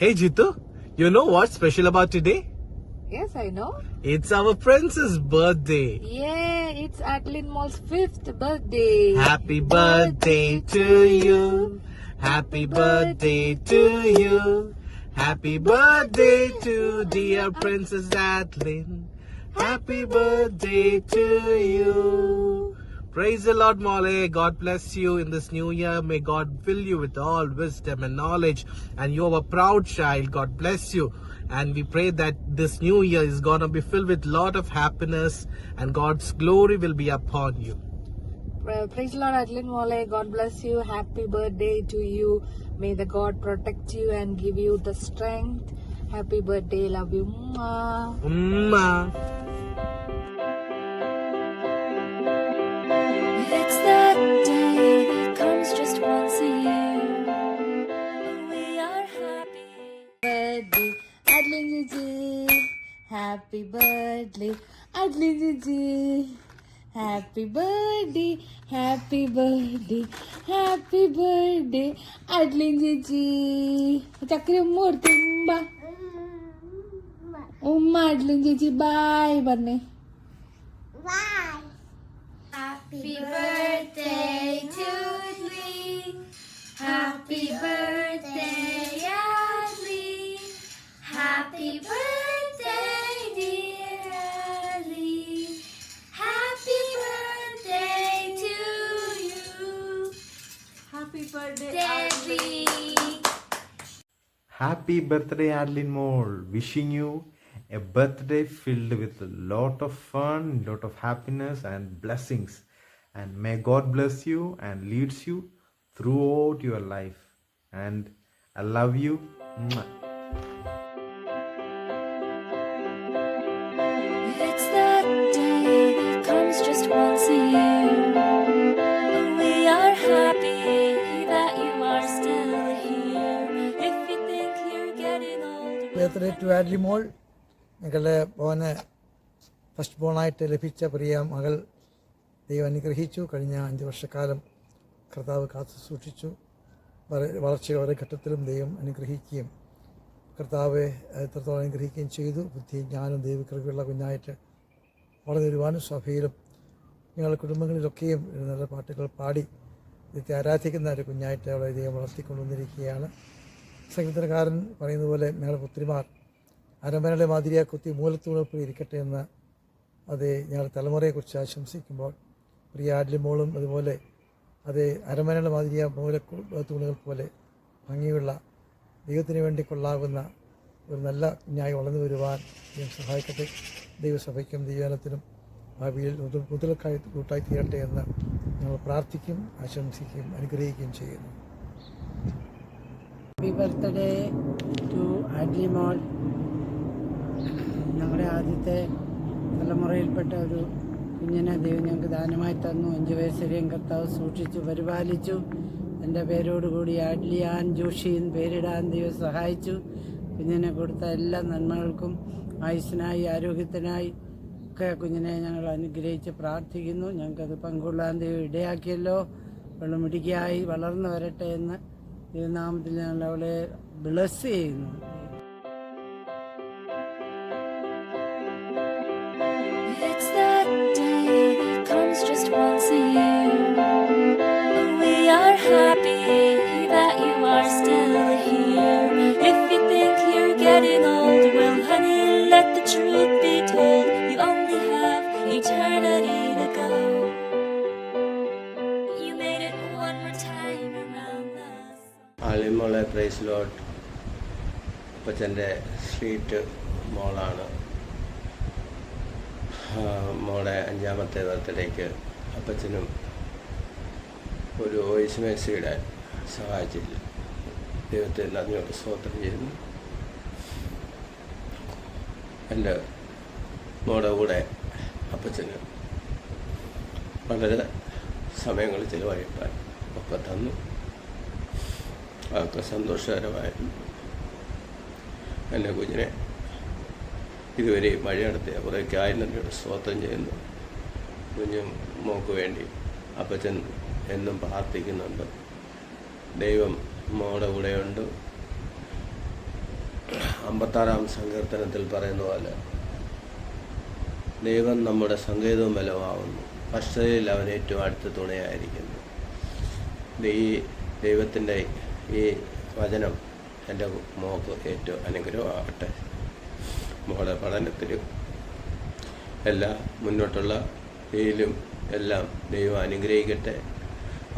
Hey Jitu, you know what's special about today? Yes, I know. It's our princess' birthday. Yeah, it's Adeline Mall's 5th birthday. Happy birthday to you. Happy birthday to you. Happy birthday to dear Princess Adeline. Happy birthday to you. Praise the Lord, Molly. God bless you in this new year. May God fill you with all wisdom and knowledge. And you are a proud child. God bless you. And we pray that this new year is going to be filled with lot of happiness and God's glory will be upon you. Praise the Lord, Adeline Mole. God bless you. Happy birthday to you. May the God protect you and give you the strength. Happy birthday. Love you. Mwah. Mwah. It's that day that comes just once a year. We are happy. Birthday, Adeline Gigi. Happy birthday, Adeline Gigi. Happy birthday, happy birthday, happy birthday, Adeline Gigi. Chakri Murti, umma. Umma, Adeline Gigi, bye, Barney. Bye. Happy birthday to me. Happy birthday, Adley. Happy birthday, dear Adley. Happy birthday to you. Happy birthday, Adley. Happy birthday, Adeline Moore. Wishing you a birthday filled with a lot of fun, lot of happiness and blessings. And may God bless you and leads you throughout your life. And I love you. Mwah. It's that day that comes just once a year. We are happy that you are still here. If you think you're getting old, birthday to ആഡ്ലി മോൾ. ഞങ്ങളുടെ മോന് first ബോണായിട്ട് ലഭിച്ച പ്രിയ മകൾ ദൈവം അനുഗ്രഹിച്ചു. കഴിഞ്ഞ 5 വർഷക്കാലം കർത്താവ് കാത്തു സൂക്ഷിച്ചു. വളർച്ചയുടെ ഓരോ ഘട്ടത്തിലും ദൈവം അനുഗ്രഹിക്കുകയും കർത്താവ് എത്രത്തോളം അനുഗ്രഹിക്കുകയും ചെയ്തു. ബുദ്ധിയും ജ്ഞാനവും ദൈവകൃപയുള്ള കുഞ്ഞായിട്ട് വളർന്നു വരുവാനും സഭയിലും ഞങ്ങളുടെ കുടുംബങ്ങളിലൊക്കെയും നല്ല പാട്ടുകൾ പാടി ദൈവത്തെ ആരാധിക്കുന്ന ഒരു കുഞ്ഞായിട്ട് അവളെ ദൈവം വളർത്തിക്കൊണ്ടുവന്നിരിക്കുകയാണ്. സംഗീതകാരൻ പറയുന്ന പോലെ ഞങ്ങളുടെ പുത്രിമാർ അരമനയുടെ മാതിരിയാ കുത്തി മൂലത്തൂണപ്പോൾ ഇരിക്കട്ടെ എന്ന് അത് ഞങ്ങളുടെ തലമുറയെക്കുറിച്ച് ആശംസിക്കുമ്പോൾ പ്രിയ ആഡ്ലി മോളും അതുപോലെ അത് അരമനയുടെ മാതിരിയാ തൂണുകൾ പോലെ ഭംഗിയുള്ള ദൈവത്തിന് വേണ്ടി കൊള്ളാകുന്ന ഒരു നല്ല കുഞ്ഞായി വളർന്നു വരുവാൻ ദൈവം സഹായിക്കട്ടെ. ദൈവസഭയ്ക്കും ദൈവജനത്തിനും ഭാവിയിൽ മുതലക്കായി കൂട്ടായി തീരട്ടെ എന്ന് ഞങ്ങൾ പ്രാർത്ഥിക്കും, ആശംസിക്കുകയും അനുഗ്രഹിക്കുകയും ചെയ്യുന്നു. ഹാപ്പി ബർത്ത്ഡേ ടു ആഡ്ലി മോൾ. ഞങ്ങളുടെ ആദ്യത്തെ തലമുറയിൽപ്പെട്ട ഒരു കുഞ്ഞിനെ ദൈവം ഞങ്ങൾക്ക് ദാനമായി തന്നു. 5 വയസ്സുവരെയും കർത്താവ് സൂക്ഷിച്ചു പരിപാലിച്ചു. എൻ്റെ പേരോടുകൂടി ആഡ്ലിയാൻ ജോഷി എന്ന് പേരിടാൻ ദൈവം സഹായിച്ചു. കുഞ്ഞിനെ കൊടുത്ത എല്ലാ നന്മകൾക്കും ആയുസ്സിനായി ആരോഗ്യത്തിനായി ഒക്കെ കുഞ്ഞിനെ ഞങ്ങൾ അനുഗ്രഹിച്ച് പ്രാർത്ഥിക്കുന്നു. ഞങ്ങൾക്കത് പങ്കുകൊള്ളാൻ ദൈവം ഇടയാക്കിയല്ലോ. വെള്ളമിടിക്കായി വളർന്നു വരട്ടെ എന്ന് ദൈവനാമത്തിൽ ഞങ്ങൾ അവളെ ബ്ലെസ് ചെയ്യുന്നു. it's that day that comes just once a year. We are happy that you are still here. If you think you're getting old, well, honey, let the truth be told. You only have eternity to go. You made it one more time around us. ആലിമോളെ praise Lord. അപ്പച്ചൻ്റെ sweet മോളാണ്. മോളെ 5ാമത്തെ ബർത്ത്ഡേക്ക് അപ്പച്ചനും ഒരു voice message ഇടാൻ സഹായിച്ചില്ല. ദൈവത്തെ നന്ദിയോട് സ്തോത്രം ചെയ്യുന്നു. എൻ്റെ മോളുടെ കൂടെ അപ്പച്ചന് വളരെ സമയങ്ങൾ ചിലവഴിക്കാൻ ഒക്കെ തന്നു. അതൊക്കെ സന്തോഷകരമായിരുന്നു. എൻ്റെ കുഞ്ഞിനെ ഇതുവരെ വഴി നടത്തിയ കുറേക്കായി നന്ദിയോട് സ്തോത്രം ചെയ്യുന്നു. കുഞ്ഞും മോക്ക് വേണ്ടി അപ്പച്ചൻ എന്നും പ്രാർത്ഥിക്കുന്നുണ്ട്. ദൈവം മോളുടെ കൂടെയുണ്ട്. 56-ാം സങ്കീർത്തനത്തിൽ പറയുന്ന പോലെ ദൈവം നമ്മുടെ സങ്കേതവും ബലമാവുന്നു, കഷ്ടതയിൽ അവൻ ഏറ്റവും അടുത്ത തുണയായിരിക്കുന്നു. ഈ ദൈവത്തിൻ്റെ ഈ വചനം എൻ്റെ മോൾക്ക് ഏറ്റവും അനുഗ്രഹമാകട്ടെ. മോളെ പഠനത്തിലും എല്ലാ മുന്നോട്ടുള്ള ഇതിലും എല്ലാം ദൈവം അനുഗ്രഹിക്കട്ടെ.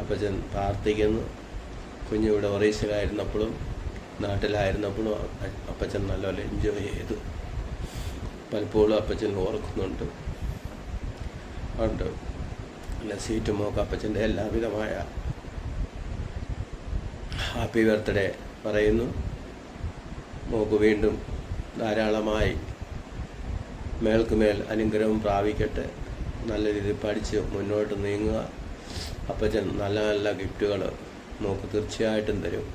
അപ്പച്ചൻ പ്രാർത്ഥിക്കുന്നു. കുഞ്ഞിവിടെ ഒറീസയിലായിരുന്നപ്പോഴും നാട്ടിലായിരുന്നപ്പോഴും അപ്പച്ചൻ നല്ലപോലെ എൻജോയ് ചെയ്തു. പലപ്പോഴും അപ്പച്ചൻ ഓർക്കുന്നുണ്ട്. അതുകൊണ്ട് അല്ല സീറ്റ് മോക്ക് അപ്പച്ചൻ്റെ എല്ലാവിധമായ ഹാപ്പി ബർത്ത്ഡേ പറയുന്നു. മോക്ക് വീണ്ടും ധാരാളമായി മേൽക്കുമേൽ അനുഗ്രഹം പ്രാപിക്കട്ടെ. നല്ല രീതിയിൽ പഠിച്ച് മുന്നോട്ട് നീങ്ങുക. അപ്പച്ചൻ നല്ല നല്ല ഗിഫ്റ്റുകൾ മോക്ക് തീർച്ചയായിട്ടും തരും.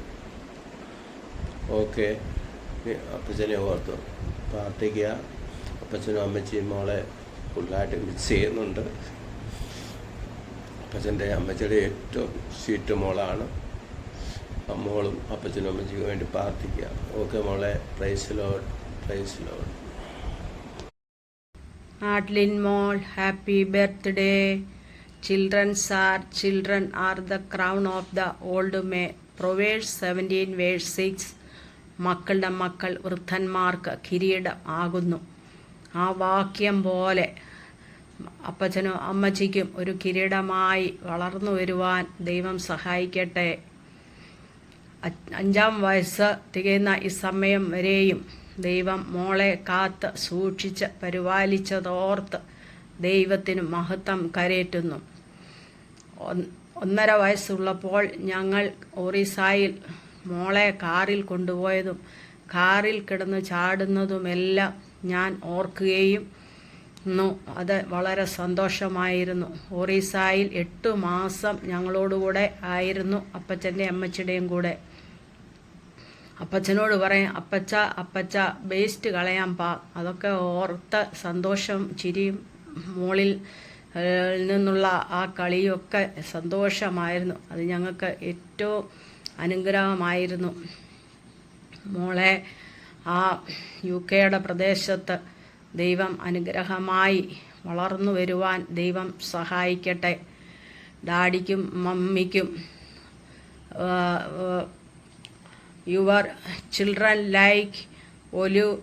ഓക്കെ, അപ്പച്ചനെ ഓർത്ത് പ്രാർത്ഥിക്കുക. അപ്പച്ചനും അമ്മച്ചിയും മോളെ ഫുള്ളായിട്ട് മിക്സ് ചെയ്യുന്നുണ്ട്. അപ്പച്ചൻ്റെ അമ്മച്ചിയുടെ ഏറ്റവും സ്വീറ്റ് മോളാണ്. മോളും അപ്പച്ചനും അമ്മച്ചിക്ക് വേണ്ടി പ്രാർത്ഥിക്കുക. ഓക്കെ മോളെ, praise Lord, praise Lord. Adlin Mall, happy birthday. Children are the crown of the old May. Proverbs 17 verse 6. മക്കളുടെ മക്കൾ വൃദ്ധന്മാർക്ക് കിരീടം ആകുന്നു. ആ വാക്യം പോലെ അപ്പച്ചനും അമ്മച്ചിക്കും ഒരു കിരീടമായി വളർന്നു വരുവാൻ ദൈവം സഹായിക്കട്ടെ. 5-ാം വയസ്സ് തികയുന്ന ഈ സമയം വരെയും ദൈവം മോളെ കാത്ത് സൂക്ഷിച്ച് പരിപാലിച്ചതോർത്ത് ദൈവത്തിന് മഹത്വം കരേറ്റുന്നു. 1.5 വയസ്സുള്ളപ്പോൾ ഞങ്ങൾ ഒറീസായിൽ മോളെ കാറിൽ കൊണ്ടുപോയതും കാറിൽ കിടന്ന് ചാടുന്നതുമെല്ലാം ഞാൻ ഓർക്കുകയും അത് വളരെ സന്തോഷമായിരുന്നു. ഒറീസായിൽ 8 മാസം ഞങ്ങളോടുകൂടെ ആയിരുന്നു, അപ്പച്ചൻ്റെ അമ്മച്ചിയുടെയും കൂടെ. അപ്പച്ചനോട് പറയും, അപ്പച്ച വേസ്റ്റ് കളയാൻ അതൊക്കെ ഓർത്ത് സന്തോഷം ചിരിയും മോളിൽ നിന്നുള്ള ആ കളിയൊക്കെ സന്തോഷമായിരുന്നു. അത് ഞങ്ങൾക്ക് ഏറ്റവും അനുഗ്രഹമായിരുന്നു. മോളെ ആ UK പ്രദേശത്ത് ദൈവം അനുഗ്രഹമായി വളർന്നു വരുവാൻ ദൈവം സഹായിക്കട്ടെ. ഡാഡിക്കും മമ്മിക്കും Your children like olive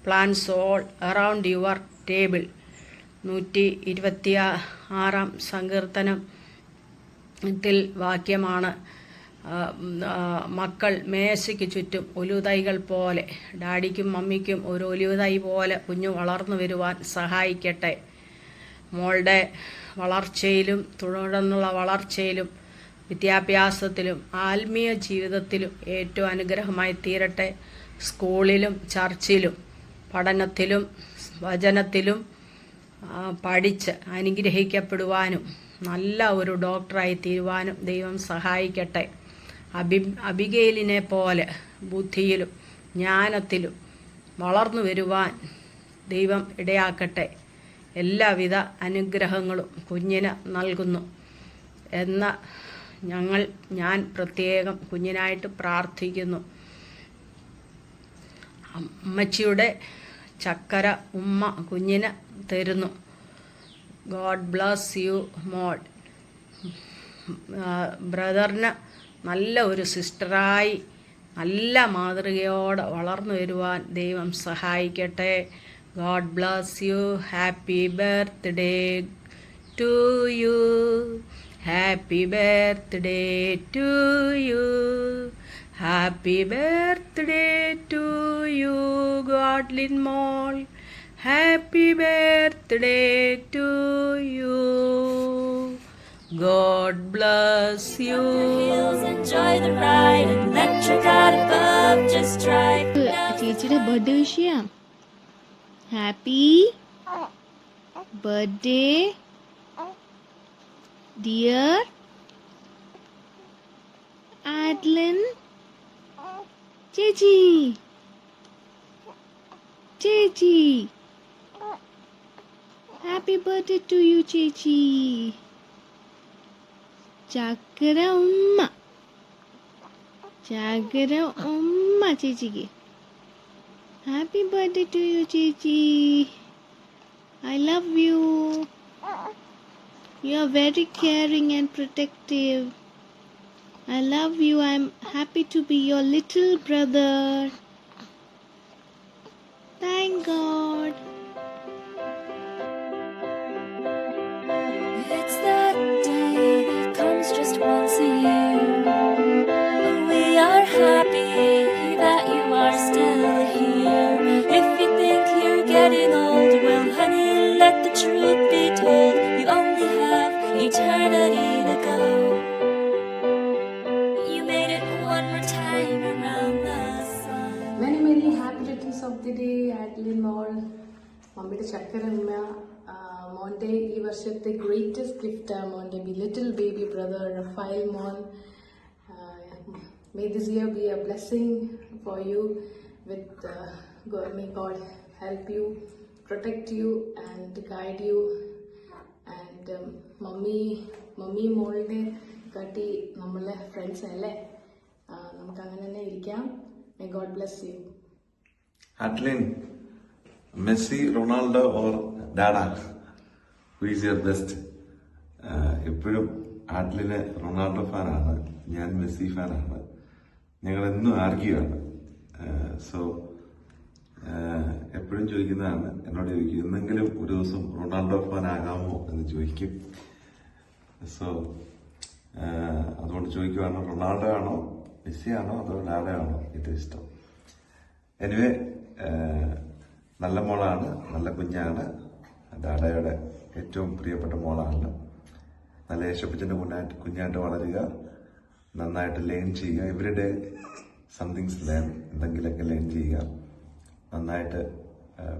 plants all around your table. 126-ാം സങ്കീർത്തനത്തിൽ വാക്യമാണ്. മക്കൾ മേശയ്ക്ക് ചുറ്റും ഒലിവുതൈകൾ പോലെ, ഡാഡിക്കും മമ്മിക്കും ഒരു ഒലിവുതൈ പോലെ കുഞ്ഞു വളർന്നു വരുവാൻ സഹായിക്കട്ടെ. മോളുടെ വളർച്ചയിലും തുടർന്നുള്ള വളർച്ചയിലും വിദ്യാഭ്യാസത്തിലും ആത്മീയ ജീവിതത്തിലും ഏറ്റവും അനുഗ്രഹമായി തീരട്ടെ. സ്കൂളിലും ചർച്ചിലും പഠനത്തിലും വചനത്തിലും പഠിച്ച് അനുഗ്രഹിക്കപ്പെടുവാനും നല്ല ഒരു ഡോക്ടറായി തീരുവാനും ദൈവം സഹായിക്കട്ടെ. അബിഗേലിനെ പോലെ ബുദ്ധിയിലും ജ്ഞാനത്തിലും വളർന്നു വരുവാൻ ദൈവം ഇടയാക്കട്ടെ. എല്ലാവിധ അനുഗ്രഹങ്ങളും കുഞ്ഞിന് നൽകുന്നു എന്ന ഞാൻ പ്രത്യേകം കുഞ്ഞിനായിട്ട് പ്രാർത്ഥിക്കുന്നു. അമ്മച്ചിയുടെ ചക്കര ഉമ്മ കുഞ്ഞിന് തരുന്നു. ഗോഡ് ബ്ലസ് യു മോൾ. ബ്രദറിന് നല്ല ഒരു സിസ്റ്ററായി നല്ല മാതൃകയോടെ വളർന്നു വരുവാൻ ദൈവം സഹായിക്കട്ടെ. God bless you. Happy birthday to you. Happy birthday to you. Happy birthday to you, Godlin Mall. Happy birthday to you. God bless you. Hills, enjoy the ride and let your God above just try. ചേച്ചിയുടെ birthday wish ചെയ്യാം. Happy birthday dear Adlin ചേച്ചി. Happy birthday to U ചേച്ചി. ചക്കര ഉമ്മ ചേച്ചിക്ക്. Happy birthday to you, Chichi. I love you. You are very caring and protective. I love you. I'm happy to be your little brother. Thank God. It's that day that comes just once a year. We are happy that you are still here. If you think you're getting old, well, honey, let the truth be told. You only have eternity to go. You made it one more time around the sun. Many happy returns of the day, Adeline മോൾ, മമ്മിയുടെ ചക്കരമ്മ, മോൻ്റെ ഈ വർഷത്തെ greatest gift മോൻ്റെ little baby brother Raphael മോൻ. May this year be a blessing for you. With God, may God help you, protect you, and guide you. And mummy മോളുടെ കാട്ടി നമ്മളെ friends അല്ലേ, നമുക്ക് അങ്ങനെ തന്നെ ഇരിക്കാം. May God bless you. Adeline, Messi, Ronaldo or Dada? Who is your best? എപ്പോഴും ആഡ്ലിന് Ronaldo ഫാനാണ്, ഞാൻ മെസ്സി ഫാനാണ്. ഞങ്ങളെന്നും ആർഗ്യൂ ആണ്. സോ എപ്പോഴും ചോദിക്കുന്നതാണ്, എന്നോട് ചോദിക്കും എന്നെങ്കിലും ഒരു ദിവസം റൊണാൾഡോ ഫാൻ ആകാമോ എന്ന് ചോദിക്കും. സോ അതുകൊണ്ട് ചോദിക്കുവാണ്, റൊണാൾഡോ ആണോ മെസ്സി ആണോ അതോ ഡാഡ ആണോ ഏറ്റവും ഇഷ്ടം? എനിവേ, നല്ല മോളാണ്, നല്ല കുഞ്ഞാണ്, ഡാഡയുടെ ഏറ്റവും പ്രിയപ്പെട്ട മോളാണ്. നല്ല യേശപ്പച്ചൻ്റെ കുഞ്ഞായിട്ട് വളരുക, നന്നായിട്ട് ലേൺ ചെയ്യുക. എവരിഡേ സംതിങ്സ് ലേൺ, എന്തെങ്കിലുമൊക്കെ ലേൺ ചെയ്യുക, നന്നായിട്ട്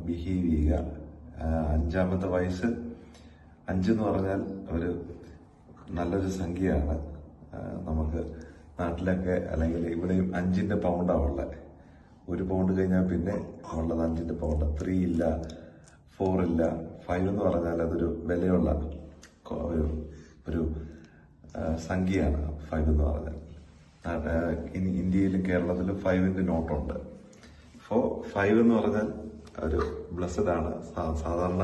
ബിഹേവ് ചെയ്യുക. 5-ാമത്തെ വയസ്സ്, 5 എന്ന് പറഞ്ഞാൽ ഒരു നല്ലൊരു സംഖ്യയാണ്. നമുക്ക് നാട്ടിലൊക്കെ അല്ലെങ്കിൽ ഇവിടെയും 5ന്റെ പൗണ്ടാണ് ഉള്ളത്. 1 പൗണ്ട് കഴിഞ്ഞാൽ പിന്നെ ഉള്ളത് 5ന്റെ പൗണ്ട്. 3 ഇല്ല, 4 ഇല്ല. 5 എന്ന് പറഞ്ഞാൽ അതൊരു വിലയുള്ള ഒരു സംഖ്യയാണ് 5 എന്ന് പറഞ്ഞാൽ. ഇന്ത്യയിലും കേരളത്തിലും 5ന്റെ നോട്ടുണ്ട്. 5 എന്ന് പറഞ്ഞാൽ ഒരു ബ്ലസ്സഡ് ആണ്. സാധാരണ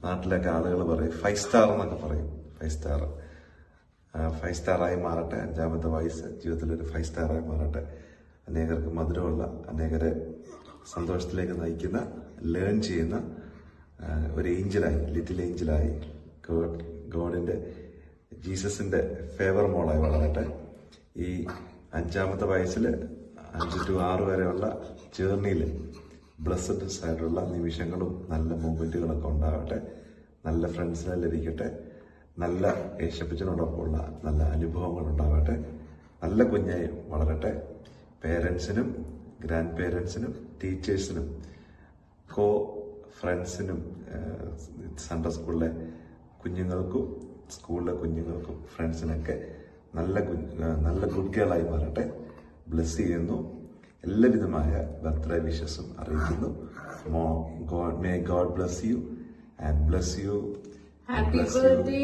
നാട്ടിലൊക്കെ ആളുകൾ പറയും 5 സ്റ്റാർ എന്നൊക്കെ പറയും. 5 സ്റ്റാറായി മാറട്ടെ. 5-ാമത്തെ വയസ്സ് ജീവിതത്തിലൊരു 5 സ്റ്റാറായി മാറട്ടെ. അനേകർക്ക് മധുരമുള്ള, അനേകരെ സന്തോഷത്തിലേക്ക് നയിക്കുന്ന, ലേൺ ചെയ്യുന്ന ഒരു ഏഞ്ചലായി, ലിറ്റിൽ ഏഞ്ചലായി, ഗോഡിന്റെ ജീസസിന്റെ ഫേവർ മോളായി വളരട്ടെ. ഈ 5-ാമത്തെ വയസ്സിൽ 5 to 6 വരെയുള്ള ജേർണിയിൽ ബ്ലസ്സഡ്സ് ആയിട്ടുള്ള നിമിഷങ്ങളും നല്ല മൂവ്മെന്റുകളൊക്കെ ഉണ്ടാവട്ടെ. നല്ല ഫ്രണ്ട്സിനെ ലഭിക്കട്ടെ. നല്ല യേശപ്പച്ചനോടൊപ്പമുള്ള നല്ല അനുഭവങ്ങൾ ഉണ്ടാവട്ടെ. നല്ല കുഞ്ഞായി വളരട്ടെ. പേരൻസിനും ഗ്രാൻഡ് പേരൻസിനും ടീച്ചേഴ്സിനും കോ ഫ്രണ്ട്സിനും സൺഡേ സ്കൂളിലെ കുഞ്ഞുങ്ങൾക്കും സ്കൂളിലെ കുഞ്ഞുങ്ങൾക്കും ഫ്രണ്ട്സിനൊക്കെ നല്ല ഗുഡ് ഗേളായി മാറട്ടെ. ബ്ലെസ് ചെയ്യുന്നു. എല്ലാവിധമായ ബർത്ത്ഡേ വിഷസും അറിയിക്കുന്നു. May God bless you and bless you. Happy birthday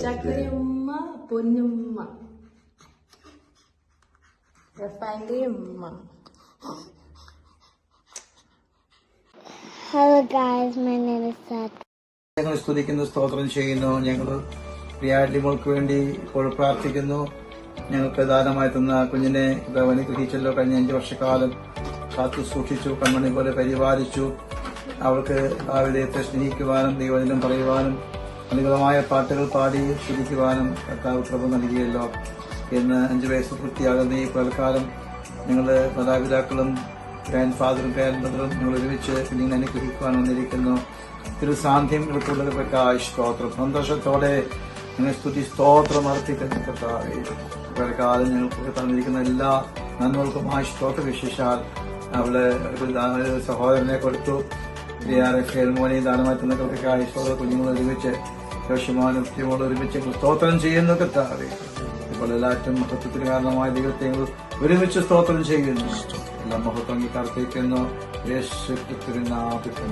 ചക്കരമ്മ, പൊന്നുമ്മ, റഫാന്റെ ഉമ്മ. Hello guys, my name is Sat. ഞങ്ങൾ സ്തുതിക്കുന്നു, സ്തോത്രം ചെയ്യുന്നു. ഞങ്ങൾ പ്രിയാലിമോൾക്ക് വേണ്ടി ഇപ്പോൾ പ്രാർത്ഥിക്കുന്നു. ഞങ്ങൾക്ക് ദാനമായി തന്ന കുഞ്ഞിനെ അനുഗ്രഹിച്ചല്ലോ. കഴിഞ്ഞ 5 വർഷക്കാലം കാത്തു സൂക്ഷിച്ചു, കൺമണി പോലെ പരിപാലിച്ചു. അവൾക്ക് ദൈവത്തെ സ്നേഹിക്കുവാനും ദൈവവചനം പറയുവാനും അനുകൂലമായ പാട്ടുകൾ പാടി സ്തുതിക്കുവാനും കർത്താവ് കൃപ നൽകിയല്ലോ. ഇന്ന് 5 വയസ്സ് പൂർത്തിയാകുന്ന ഈ പൽക്കാലം ഞങ്ങളുടെ മാതാപിതാക്കളും ഗ്രാൻഡ് ഫാദറും ഗ്രാൻഡ് മദറും ഞങ്ങൾ ഒരുമിച്ച് കുഞ്ഞിനെ അനുഗ്രഹിക്കുവാൻ വന്നിരിക്കുന്നു. ഒരു സാന്ധ്യം ഇവർക്കുള്ളതിൽപ്പെട്ട സ്തോത്രം. സന്തോഷത്തോടെ ഞങ്ങൾ സ്തുതി സ്തോത്രം അർപ്പിക്കുന്ന കർത്താവേ, പലകാലം ഞങ്ങൾക്ക് തന്നിരിക്കുന്ന എല്ലാ നന്മകൾക്കും സ്തോത്ര. വിശേഷാൽ അവള് ഒരു സഹോദരനെ കൊടുത്തു. മോനെ ദാനമായി തന്നവർക്കൊക്കെ സ്തോത്ര. കുഞ്ഞുങ്ങൾ ഒരുമിച്ച് യോശുമാനും കുട്ടികളോട് ഒരുമിച്ച് സ്തോത്രം ചെയ്യുന്നു കർത്താവേ. ഇപ്പോൾ എല്ലാറ്റും മഹത്വത്തിന് കാരണമായ ദൈവത്തെ ഒരുമിച്ച് സ്തോത്രം ചെയ്യുന്നു. എല്ലാ മഹത്വം അംഗീകാരത്തേക്കുന്നു. യേശുക്രിസ്തുവിൻ നാമത്തിൽ.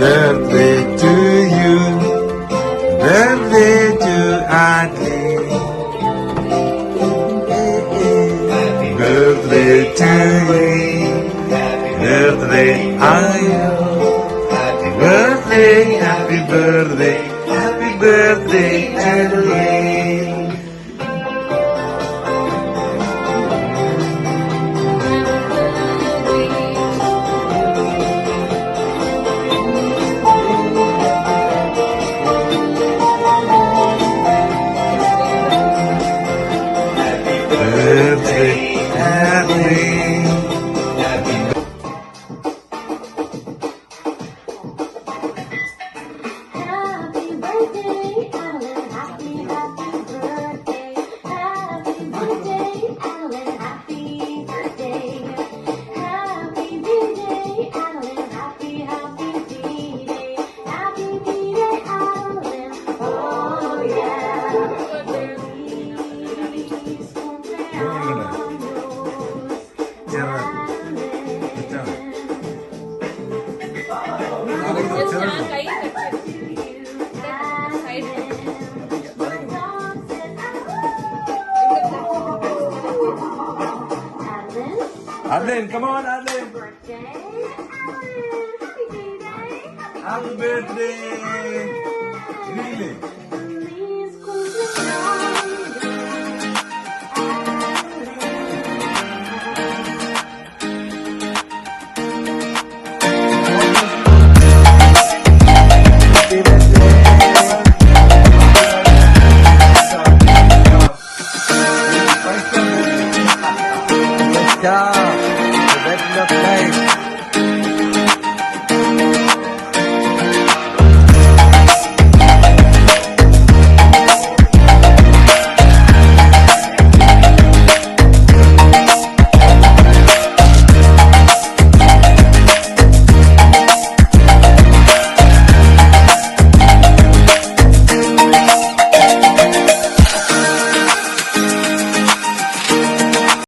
Birthday to you, birthday to Adeline. you. Happy birthday, happy birthday, happy birthday to you. Birthday, happy. Happy birthday, Alan. Happy birthday. Happy birthday, Alan. Happy birthday. Happy birthday, Alan. Happy birthday. Happy birthday, Alan. Oh yeah. Please don't Adlin, come on, Adlin. Happy birthday. Really?